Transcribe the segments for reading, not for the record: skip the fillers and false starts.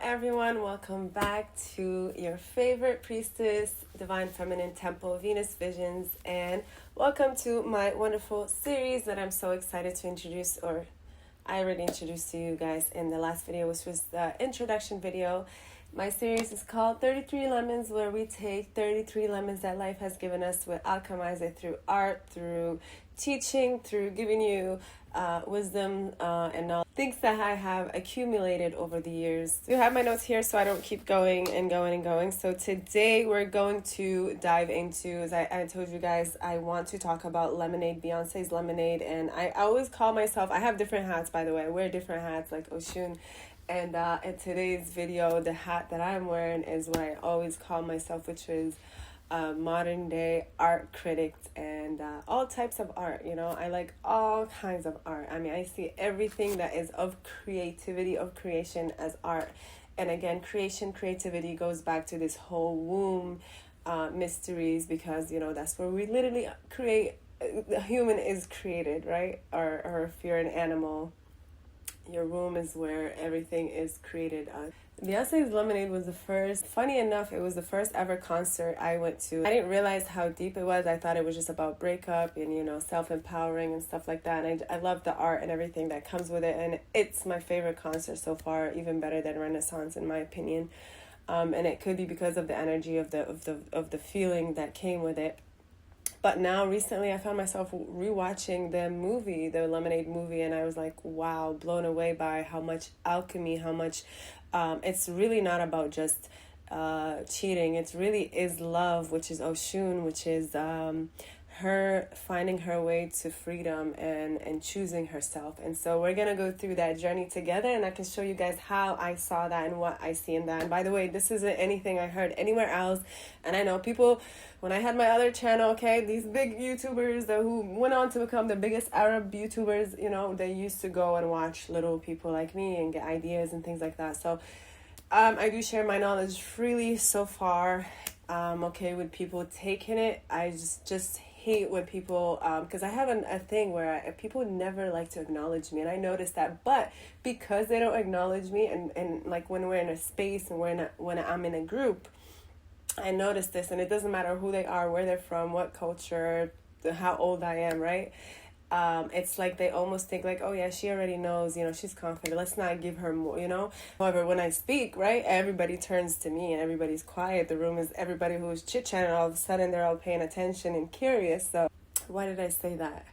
everyone, welcome back to your favorite priestess, Divine Feminine Temple, Venus Visions, and welcome to my wonderful series that I'm so excited to introduce, or I already introduced to you guys in the last video, which was the introduction video. My series is called 33 Lemons, where we take 33 lemons that life has given us, we alchemize it through art, through teaching, through giving you wisdom and all things that I have accumulated over the years. You have my notes here so I don't keep going and going and going. So today we're going to dive into, as I told you guys, I want to talk about lemonade, Beyonce's lemonade. And I always call myself, I have different hats, by the way. I wear different hats like Oshun. And in today's video, the hat that I'm wearing is what I always call myself, which is modern day art critic and all types of art. You know, I like all kinds of art. I mean, I see everything that is of creativity, of creation as art. And again, creativity goes back to this whole womb mysteries, because, you know, that's where we literally create. The human is created, right? Or if you're an animal, your womb is where everything is created. Beyonce's Lemonade was the first, funny enough, it was the first ever concert I went to. I didn't realize how deep it was. I thought it was just about breakup and, you know, self-empowering and stuff like that. And I love the art and everything that comes with it. And it's my favorite concert so far, even better than Renaissance in my opinion. And it could be because of the energy of the feeling that came with it. But now, recently, I found myself rewatching the movie, the Lemonade movie, and I was like, wow, blown away by how much alchemy, how much, it's really not about just cheating. It really is love, which is Oshun, which is her finding her way to freedom and choosing herself. And so we're going to go through that journey together, and I can show you guys how I saw that and what I see in that. And by the way, this isn't anything I heard anywhere else. And I know people, when I had my other channel, okay, these big YouTubers who went on to become the biggest Arab YouTubers, you know, they used to go and watch little people like me and get ideas and things like that. So I do share my knowledge freely so far. Okay, with people taking it, I just hate when people, because I have a thing where people never like to acknowledge me, and I noticed that. But because they don't acknowledge me, and like when we're in a space and when I'm in a group, I notice this, and it doesn't matter who they are, where they're from, what culture, how old I am, right? It's like they almost think like, oh yeah, she already knows, you know, she's confident, let's not give her more, you know. However, when I speak, right, everybody turns to me and everybody's quiet. The room is everybody who's chit-chatting, all of a sudden they're all paying attention and curious. So why did I say that?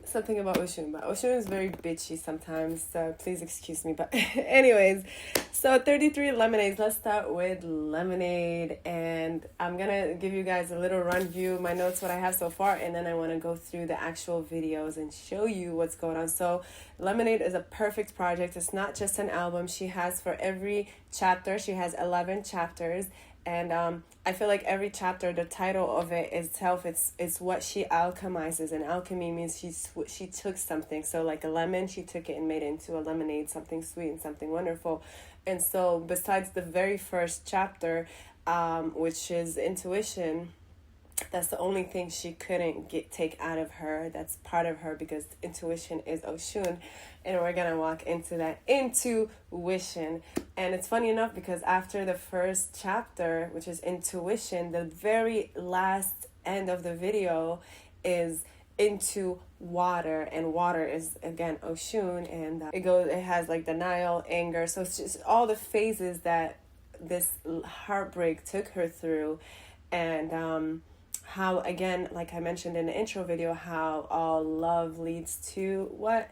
Something about Oshun, but Oshun is very bitchy sometimes, so please excuse me. But anyways, so 33 lemonades. Let's start with lemonade, and I'm gonna give you guys a little run view of my notes, what I have so far, and then I want to go through the actual videos and show you what's going on. So Lemonade is a perfect project. It's not just an album. She has, for every chapter, she has 11 chapters. And I feel like every chapter, the title of it itself, it's what she alchemizes. And alchemy means she took something. So like a lemon, she took it and made it into a lemonade, something sweet and something wonderful. And so besides the very first chapter, which is intuition, that's the only thing she couldn't take out of her. That's part of her, because intuition is Oshun. And we're going to walk into that intuition. And it's funny enough, because after the first chapter, which is intuition, the very last end of the video is into water. And water is, again, Oshun. And it has like denial, anger. So it's just all the phases that this heartbreak took her through. And how, again, like I mentioned in the intro video, how all love leads to what?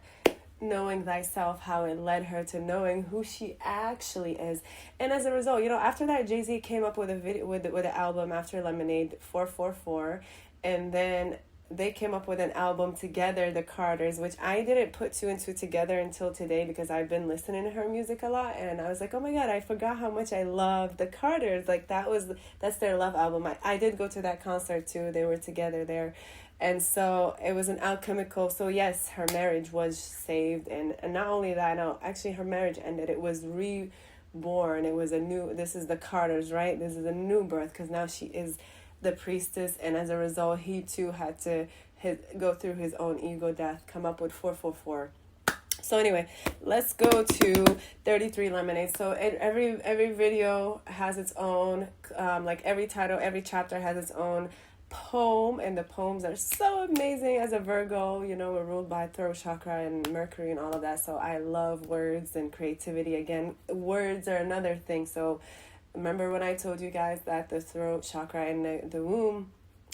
Knowing thyself, how it led her to knowing who she actually is. And as a result, you know, after that, Jay-Z came up with a video with the album after Lemonade, 444, and then they came up with an album together, the Carters, which I didn't put two and two together until today, because I've been listening to her music a lot, and I was like, oh my god, I forgot how much I love the Carters. Like that's their love album. I did go to that concert too. They were together there. And so it was an alchemical. So yes, her marriage was saved, and not only that, no, actually her marriage ended. It was reborn. It was this is the Carters, right? This is a new birth, because now she is the priestess, and as a result, he too had to go through his own ego death, come up with 444. So anyway, let's go to 33 Lemonades. So every video has its own, like every title, every chapter has its own poem, and the poems are so amazing. As a Virgo, you know, we're ruled by throat chakra and Mercury and all of that. So I love words and creativity. Again, words are another thing. So remember when I told you guys that the throat chakra and the womb,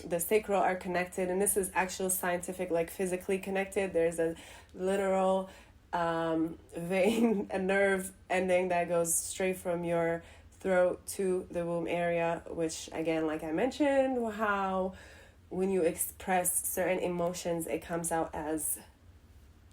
the sacral are connected, and this is actual scientific, like physically connected. There's a literal vein, a nerve ending that goes straight from your throat to the womb area, which again, like I mentioned, how when you express certain emotions, it comes out as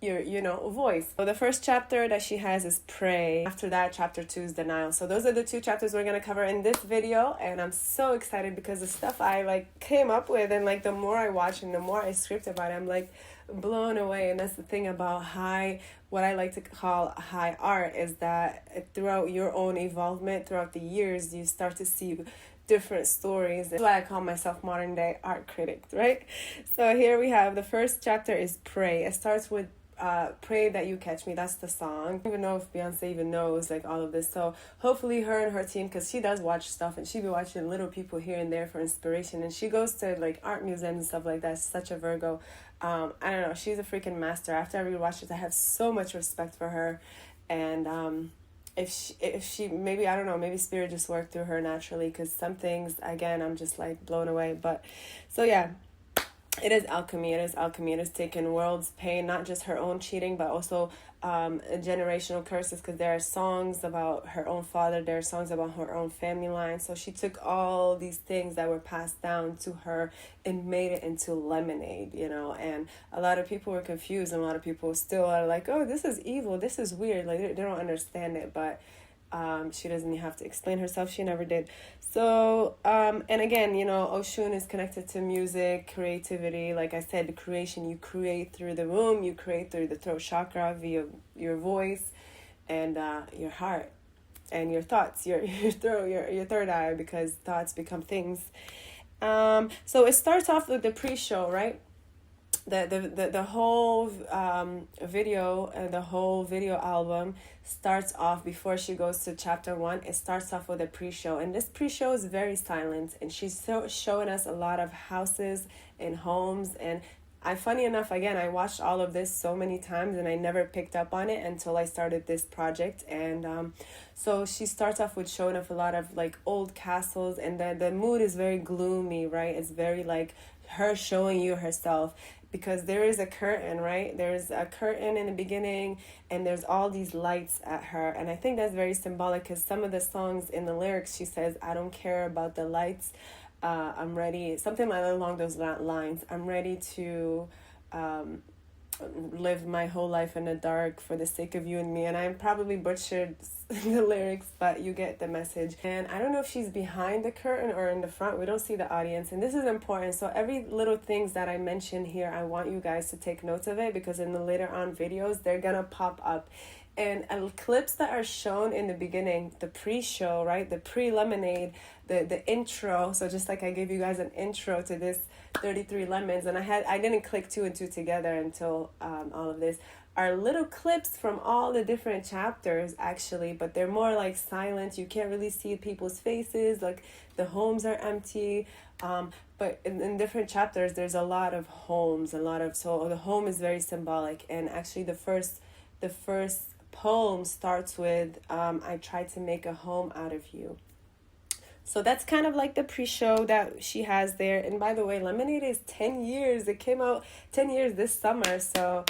your, you know, voice. So the first chapter that she has is pray. After that, chapter 2 is denial. So those are the 2 chapters we're gonna cover in this video, and I'm so excited because the stuff I like came up with, and like the more I watch and the more I script about it, I'm like blown away. And that's the thing about what I like to call high art, is that throughout your own evolvement throughout the years, you start to see different stories. That's why I call myself modern day art critic, right? So here we have the first chapter is pray. It starts with pray that you catch me. That's the song. I don't even know if Beyonce even knows like all of this, so hopefully her and her team, because she does watch stuff and she be watching Little People here and there for inspiration, and she goes to like art museums and stuff like that. She's such a Virgo. I don't know, she's a freaking master. After I rewatched it, I have so much respect for her. And if she maybe, I don't know, maybe spirit just worked through her naturally, because some things, again, I'm just like blown away. But so yeah, it is alchemy. It is alchemy. It is taking world's pain, not just her own cheating, but also generational curses, because there are songs about her own father. There are songs about her own family line. So she took all these things that were passed down to her and made it into lemonade, you know. And a lot of people were confused, and a lot of people still are like, oh, this is evil. This is weird. Like, they don't understand it. But she doesn't have to explain herself. She never did. So, and again, you know, Oshun is connected to music, creativity. Like I said, the creation, you create through the womb, you create through the throat chakra via your voice and your heart and your thoughts, your throat, your third eye, because thoughts become things. So it starts off with the pre-show, right? The whole video, the whole video album starts off, before she goes to chapter 1, it starts off with a pre-show, and this pre-show is very silent, and she's showing us a lot of houses and homes. And funny enough, again, I watched all of this so many times and I never picked up on it until I started this project. And so she starts off with showing off a lot of like old castles, and the mood is very gloomy, right? It's very like her showing you herself, because there is a curtain, right? There's a curtain in the beginning, and there's all these lights at her. And I think that's very symbolic, because some of the songs in the lyrics, she says, I don't care about the lights. I'm ready, something like along those lines. I'm ready to live my whole life in the dark for the sake of you and me. And I probably butchered the lyrics, but you get the message. And I don't know if she's behind the curtain or in the front. We don't see the audience, and this is important. So every little things that I mention here, I want you guys to take notes of it, because in the later on videos, they're gonna pop up. And clips that are shown in the beginning, the pre-show, right? The pre-lemonade, the intro. So just like I gave you guys an intro to this 33 Lemons, and I didn't click 2 and 2 together until all of this, are little clips from all the different chapters, actually, but they're more like silent. You can't really see people's faces, like the homes are empty. But in different chapters, there's a lot of homes, so the home is very symbolic. And actually the first poem starts with, I tried to make a home out of you. So that's kind of like the pre-show that she has there. And by the way, Lemonade is 10 years. It came out 10 years this summer. So,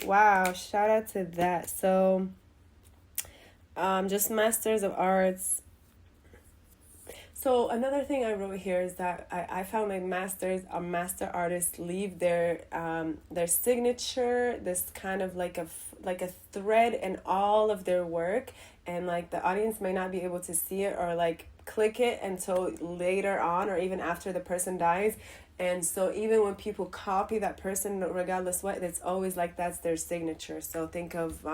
wow, shout out to that. So, just Masters of Arts. So another thing I wrote here is that I found like master artists leave their signature, this kind of like a thread in all of their work, and like the audience may not be able to see it or like click it until later on, or even after the person dies. And so even when people copy that person, regardless what, it's always like that's their signature. So think of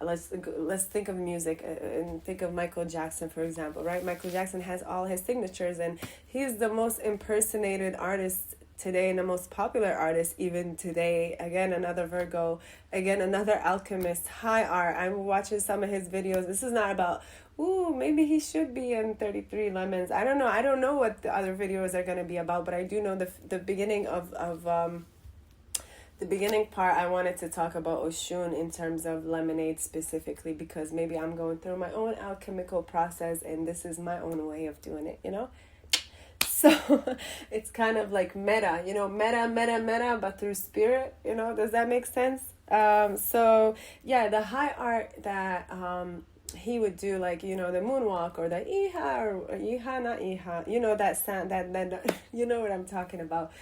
let's think of music and think of Michael Jackson, for example, right? Michael Jackson has all his signatures, and he's the most impersonated artist today and the most popular artist even today. Again, another Virgo, again, another alchemist, high art. I'm watching some of his videos. This is not about, ooh, maybe he should be in 33 Lemons. I don't know. I don't know what the other videos are going to be about, but I do know the beginning of the beginning part, I wanted to talk about Oshun in terms of lemonade specifically, because maybe I'm going through my own alchemical process and this is my own way of doing it, you know? So it's kind of like meta, you know, meta, but through spirit, you know, does that make sense? So yeah, the high art that he would do, like, you know, the moonwalk or the iha or iha, not iha, you know, that sound, that you know what I'm talking about.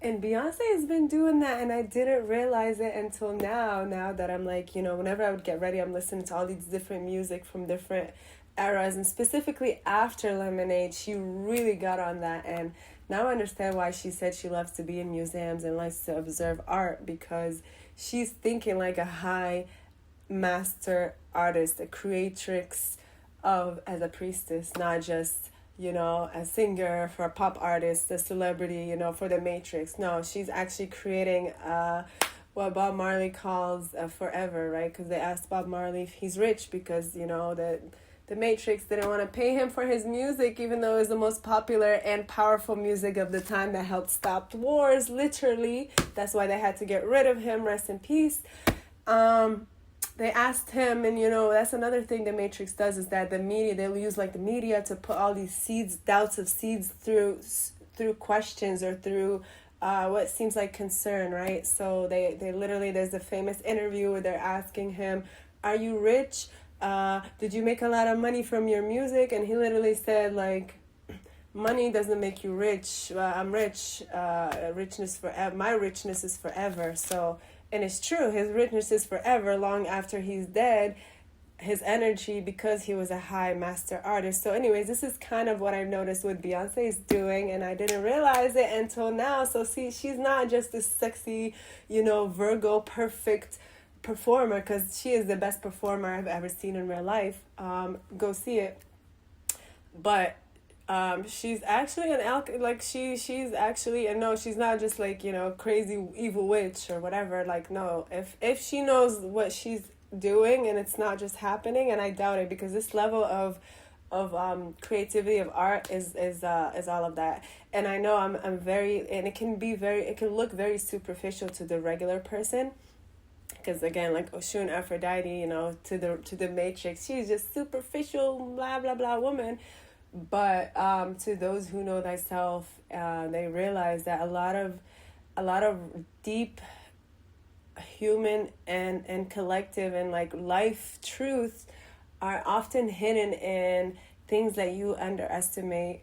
And Beyonce has been doing that, and I didn't realize it until now that I'm like, you know, whenever I would get ready, I'm listening to all these different music from different eras, and specifically after Lemonade, she really got on that. And now I understand why she said she loves to be in museums and likes to observe art, because she's thinking like a high master artist, a creatrix of, as a priestess, not just, you know, a singer, for a pop artist, a celebrity, you know, for the Matrix. No, she's actually creating what Bob Marley calls forever, right? Because they asked Bob Marley if he's rich, because, you know, the Matrix didn't want to pay him for his music, even though it was the most popular and powerful music of the time that helped stop wars, literally. That's why they had to get rid of him, rest in peace. They asked him, and, you know, that's another thing the Matrix does, is that the media, they'll use like the media to put all these seeds, doubts of seeds through questions or through what seems like concern, right? So they literally, there's a famous interview where they're asking him, are you rich? Did you make a lot of money from your music? And he literally said, like, money doesn't make you rich. I'm rich. Richness forever. My richness is forever. So, and it's true, his richness is forever, long after he's dead, his energy, because he was a high master artist. So anyways, this is kind of what I've noticed what Beyonce is doing, and I didn't realize it until now. So see, she's not just this sexy, you know, Virgo perfect performer, because she is the best performer I've ever seen in real life. Go see it. But she's actually she's actually, and no, she's not just like, you know, crazy evil witch or whatever. Like, no, if she knows what she's doing, and it's not just happening, and I doubt it, because this level of creativity of art is all of that. And I know I'm very, and it can look very superficial to the regular person, because again, like Oshun Aphrodite, you know, to the Matrix, she's just superficial blah blah blah woman. But to those who know thyself, they realize that a lot of deep human and collective and like life truths are often hidden in things that you underestimate.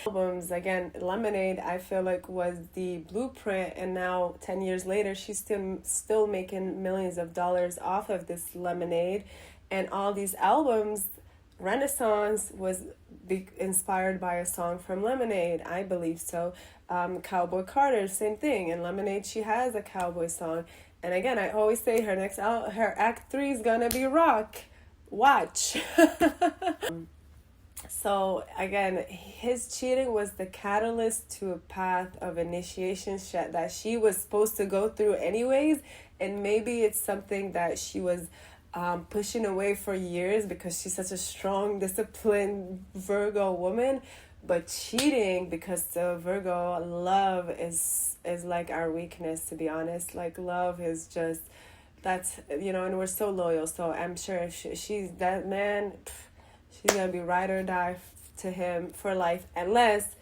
Albums, again, Lemonade, I feel like was the blueprint, and now 10 years later, she's still making millions of dollars off of this Lemonade. And all these albums, Renaissance was inspired by a song from Lemonade, I believe so. Cowboy Carter, same thing. In Lemonade, she has a cowboy song. And again, I always say her act 3 is gonna be rock. Watch. So again, his cheating was the catalyst to a path of initiation that she was supposed to go through anyways. And maybe it's something that she was pushing away for years, because she's such a strong, disciplined Virgo woman. But cheating, because the Virgo love is like our weakness, to be honest. Like, love is just, that's, you know, and we're so loyal. So I'm sure if she's that man, she's gonna be ride or die to him for life, unless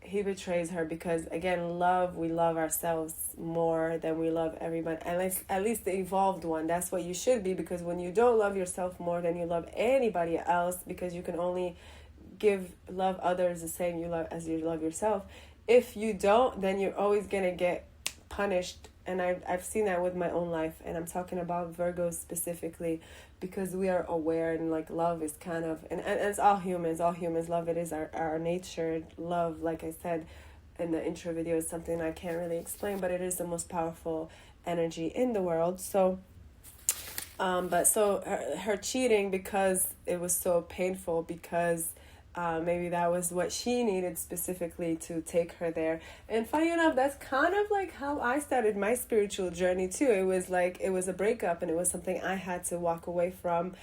he betrays her. Because again, we love ourselves more than we love everybody, at least the evolved one. That's what you should be, because when you don't love yourself more than you love anybody else, because you can only love others the same as you love yourself. If you don't, then you're always gonna get punished. And I've seen that with my own life, and I'm talking about Virgos specifically, because we are aware, and like love is kind of, and it's all humans love. It is our nature. Love, like I said in the intro video, is something I can't really explain, but it is the most powerful energy in the world. So but so her cheating, because it was so painful, because Maybe that was what she needed specifically to take her there. And funny enough, that's kind of like how I started my spiritual journey too. It was like, it was a breakup, and it was something I had to walk away from.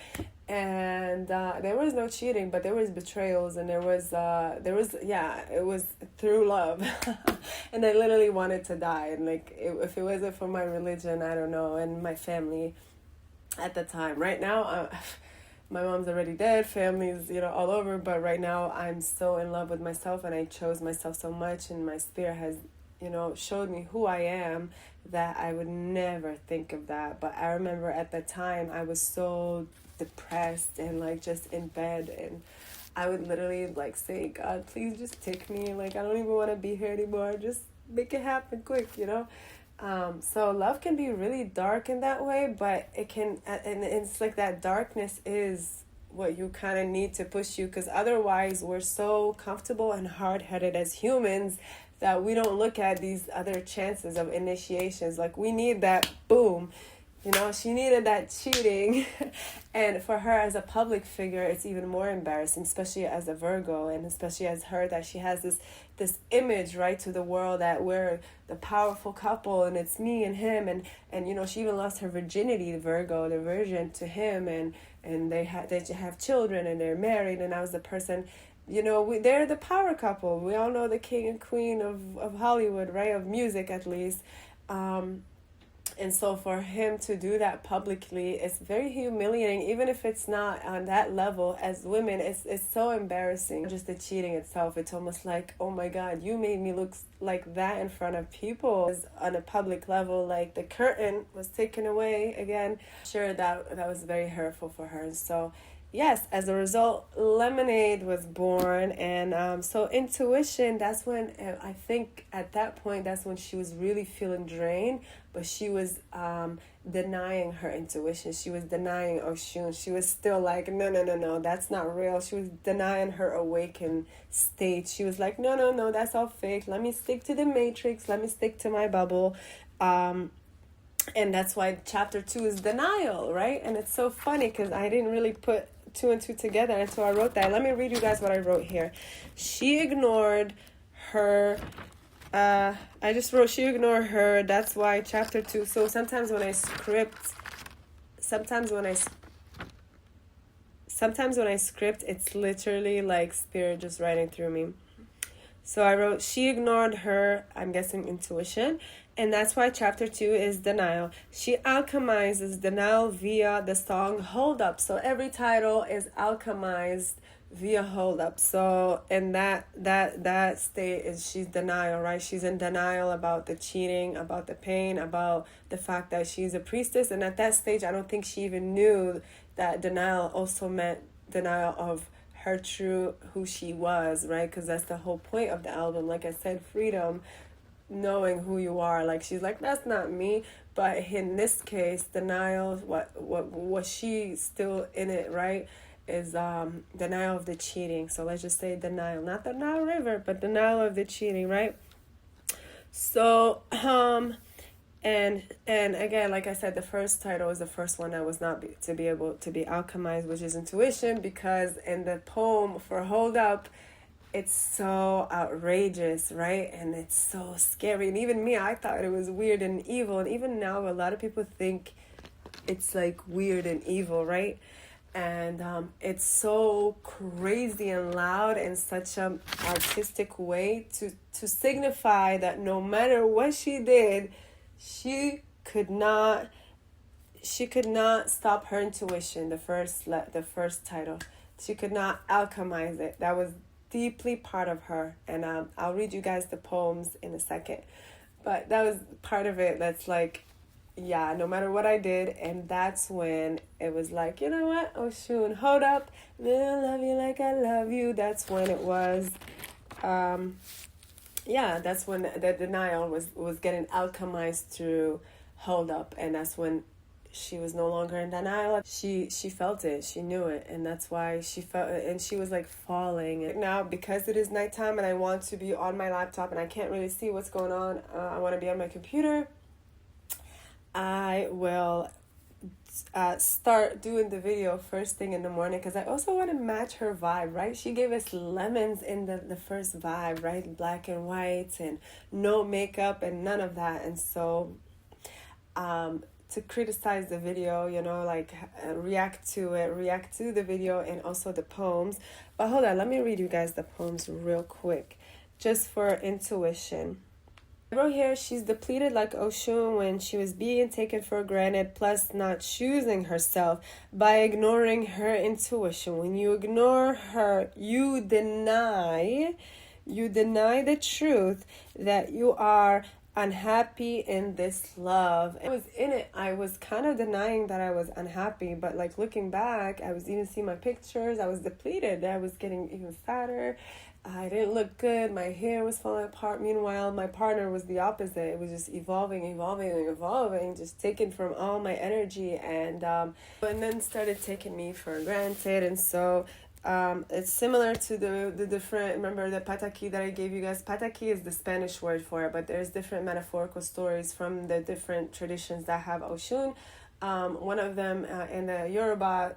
And there was no cheating, but there was betrayals, and it was it was through love. And I literally wanted to die. And like, if it wasn't for my religion, I don't know, and my family at the time. Right now, my mom's already dead, family's, all over, but right now I'm so in love with myself, and I chose myself so much, and my spirit has, showed me who I am, that I would never think of that. But I remember at the time I was so depressed and like just in bed, and I would literally like say, God, please just take me, like I don't even want to be here anymore, just make it happen quick. So love can be really dark in that way, but it can, and it's like that darkness is what you kind of need to push you, because otherwise we're so comfortable and hard-headed as humans that we don't look at these other chances of initiations. Like, we need that boom. She needed that cheating. And for her as a public figure, it's even more embarrassing, especially as a Virgo, and especially as her, that she has this image, right, to the world, that we're the powerful couple, and it's me and him. And she even lost her virginity, the Virgo, the virgin, to him. And they have children, and they're married. And I was the person, they're the power couple. We all know the king and queen of Hollywood, right, of music at least. And so for him to do that publicly, it's very humiliating, even if it's not on that level. As women, it's so embarrassing. Just the cheating itself, it's almost like, oh my God, you made me look like that in front of people. On a public level, like the curtain was taken away again. Sure, that was very hurtful for her. And so yes, as a result, Lemonade was born. And so intuition, that's when, I think at that point, that's when she was really feeling drained, but she was denying her intuition. She was denying Oshun. She was still like, no, that's not real. She was denying her awakened state. She was like, no, that's all fake. Let me stick to the matrix. Let me stick to my bubble. And that's why chapter 2 is denial, right? And it's so funny because I didn't really put 2 and 2 together until I wrote that. Let me read you guys what I wrote here. She ignored her. I just wrote, she ignored her. That's why chapter 2. So sometimes when I script, it's literally like spirit just writing through me. So I wrote, she ignored her, I'm guessing, intuition. And that's why chapter 2 is denial. She alchemizes denial via the song Hold Up. So every title is alchemized via Hold Up. So in that state is she's denial, right? She's in denial about the cheating, about the pain, about the fact that she's a priestess. And at that stage, I don't think she even knew that denial also meant denial of her true who she was, right? Because that's the whole point of the album. Like I said, freedom, knowing who you are. Like, she's like, that's not me. But in this case, denial, what she's still in it, right, is denial of the cheating. So let's just say denial, not the Nile River, but denial of the cheating, right? So and again, like I said, the first title is the first one that was not to be able to be alchemized, which is intuition, because in the poem for Hold Up, it's so outrageous, right? And it's so scary. And even me, I thought it was weird and evil. And even now, a lot of people think it's like weird and evil, right? And it's so crazy and loud in such an artistic way to signify that no matter what she did, she could not stop her intuition. The first title, she could not alchemize it. That was deeply part of her. And I'll read you guys the poems in a second, but that was part of it. That's like, yeah, no matter what I did. And that's when it was like, you know what, Oshun, hold up, I love you like I love you. That's when it was that's when the denial was getting alchemized through Hold Up. And that's when she was no longer in denial. She felt it, she knew it, and that's why she felt it. And she was like falling. Now, because it is nighttime and I want to be on my laptop and I can't really see what's going on, I want to be on my computer. I will start doing the video first thing in the morning because I also want to match her vibe, right? She gave us lemons in the first vibe, right? Black and white and no makeup and none of that. And so to criticize the video, you know, like react to the video and also the poems. But hold on, let me read you guys the poems real quick just for intuition. I wrote here, she's depleted like Oshun when she was being taken for granted, plus not choosing herself by ignoring her intuition. When you ignore her, you deny the truth that you are unhappy in this love. I was in it. I was kind of denying that I was unhappy, but like looking back, I was even seeing my pictures. I was depleted. I was getting even fatter. I didn't look good. My hair was falling apart. Meanwhile, my partner was the opposite. It was just evolving, just taken from all my energy, and then started taking me for granted. And so it's similar to the different, remember the pataki that I gave you guys? Pataki is the Spanish word for it, but there's different metaphorical stories from the different traditions that have Oshun. One of them in the Yoruba,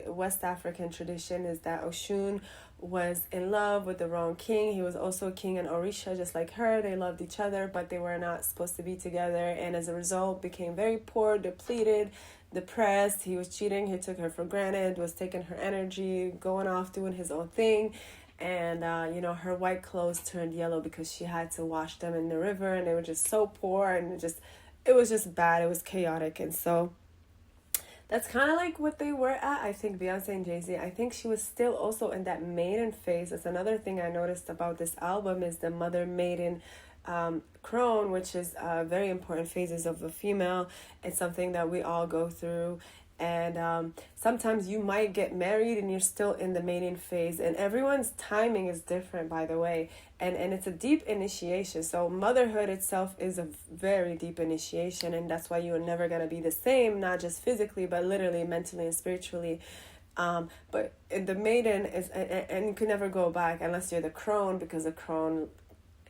West African tradition is that Oshun was in love with the wrong king. He was also a king in Orisha, just like her. They loved each other, but they were not supposed to be together, and as a result became very poor, depleted, depressed. He was cheating. He took her for granted, was taking her energy, going off doing his own thing. And her white clothes turned yellow because she had to wash them in the river, and they were just so poor, and it was just bad. It was chaotic. And so that's kind of like what they were at. I think Beyonce and Jay-Z, I think she was still also in that maiden phase. That's another thing I noticed about this album is the mother maiden crone, which is very important phases of a female. It's something that we all go through. And sometimes you might get married and you're still in the maiden phase. And everyone's timing is different, by the way. And it's a deep initiation. So motherhood itself is a very deep initiation. And that's why you're never going to be the same, not just physically, but literally, mentally, and spiritually. But the maiden is, and you can never go back unless you're the crone, because the crone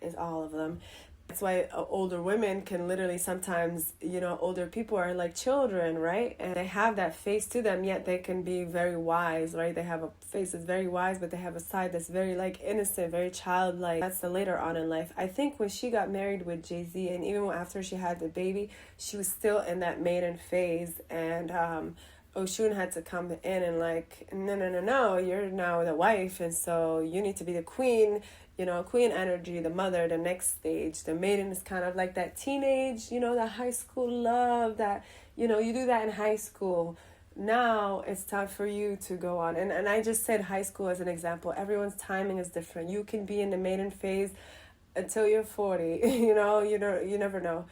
is all of them. That's why older women can literally sometimes, older people are like children, right? And they have that face to them, yet they can be very wise, right? They have a face that's very wise, but they have a side that's very like innocent, very childlike. That's the later on in life. I think when she got married with Jay-Z, and even after she had the baby, she was still in that maiden phase. And Oshun had to come in and like, no, you're now the wife, and so you need to be the queen. Queen energy, the mother, the next stage. The maiden is kind of like that teenage, that high school love that, you do that in high school. Now it's time for you to go on. And I just said high school as an example. Everyone's timing is different. You can be in the maiden phase until you're 40, you never know.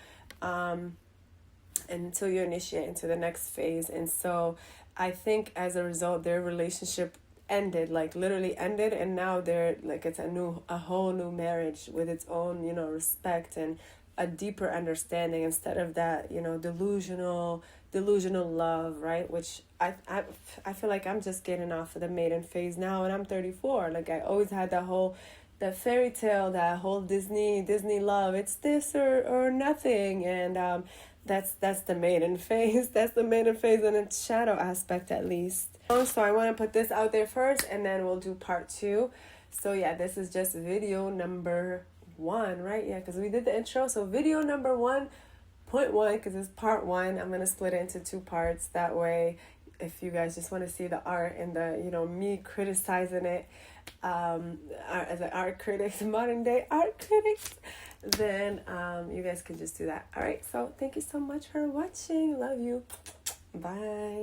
Until you initiate into the next phase. And so I think as a result, their relationship ended, like literally ended, and now they're like, it's a whole new marriage with its own, respect and a deeper understanding, instead of that, delusional love, right? Which I feel like I'm just getting off of the maiden phase now, and I'm 34. Like I always had that fairy tale, that whole Disney love. It's this or nothing, and that's the maiden phase. That's the maiden phase in its shadow aspect, at least. So I want to put this out there first, and then we'll do part 2. So yeah, this is just video number 1, right? Yeah, because we did the intro. So video number 1.1, because it's part 1. I'm going to split it into 2 parts. That way, if you guys just want to see the art and the, me criticizing it as an art critic, modern day art critics, then you guys can just do that. All right, so thank you so much for watching. Love you. Bye.